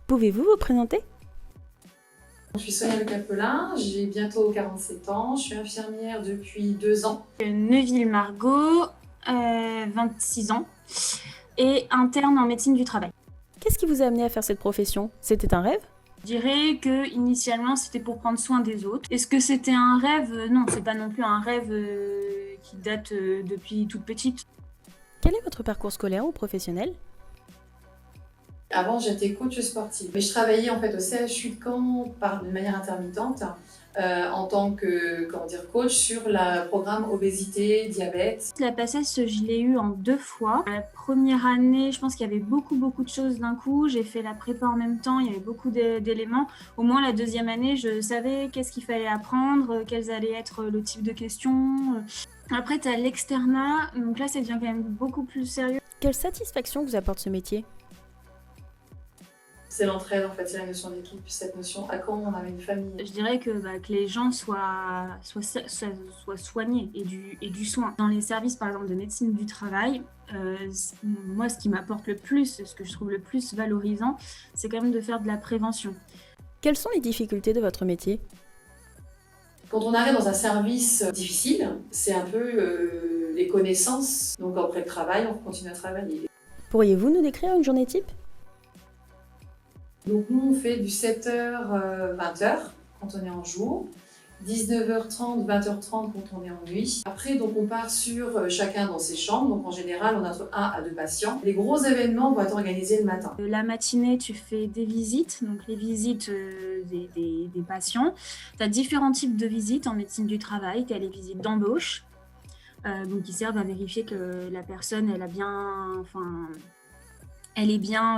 Pouvez-vous vous présenter? Je suis Sonia Le Capelin, j'ai bientôt 47 ans, je suis infirmière depuis 2 ans. Neuville-Margot, 26 ans, et interne en médecine du travail. Qu'est-ce qui vous a amené à faire cette profession? C'était un rêve? Je dirais que initialement c'était pour prendre soin des autres. Est-ce que c'était un rêve? Non, c'est pas non plus un rêve qui date depuis toute petite. Quel est votre parcours scolaire ou professionnel? Avant, j'étais coach sportive, mais je travaillais en fait au CHU de Caen de manière intermittente en tant que coach sur le programme obésité, diabète. La PACES, je l'ai eu en 2 fois. La première année, je pense qu'il y avait beaucoup de choses d'un coup. J'ai fait la prépa en même temps, il y avait beaucoup d'éléments. Au moins la deuxième année, je savais qu'est-ce qu'il fallait apprendre, quels allaient être le type de questions. Après, tu as l'externat, donc là, ça devient quand même beaucoup plus sérieux. Quelle satisfaction vous apporte ce métier? C'est l'entraide en fait, c'est la notion d'équipe, cette notion à quand on avait une famille. Je dirais que les gens soient soignés et du soin. Dans les services par exemple de médecine du travail, moi ce qui m'apporte le plus, ce que je trouve le plus valorisant, c'est quand même de faire de la prévention. Quelles sont les difficultés de votre métier? Quand on arrive dans un service difficile, c'est un peu les connaissances. Donc après le travail, on continue à travailler. Pourriez-vous nous décrire une journée type? Donc nous, on fait du 7h, 20h quand on est en jour, 19h30, 20h30 quand on est en nuit. Après, donc on part sur chacun dans ses chambres. Donc en général, on a entre 1 à 2 patients. Les gros événements vont être organisés le matin. La matinée, tu fais des visites, donc les visites des patients. Tu as différents types de visites en médecine du travail. Tu as les visites d'embauche, donc qui servent à vérifier que la personne, elle est bien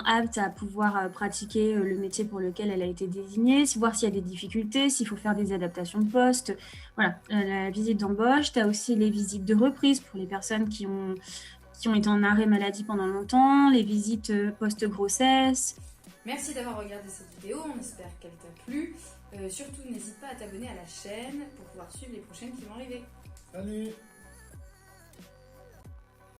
apte à pouvoir pratiquer le métier pour lequel elle a été désignée, voir s'il y a des difficultés, s'il faut faire des adaptations de poste. Voilà, la visite d'embauche. Tu as aussi les visites de reprise pour les personnes qui ont été en arrêt maladie pendant longtemps, les visites post-grossesse. Merci d'avoir regardé cette vidéo, on espère qu'elle t'a plu. Surtout, n'hésite pas à t'abonner à la chaîne pour pouvoir suivre les prochaines qui vont arriver. Salut!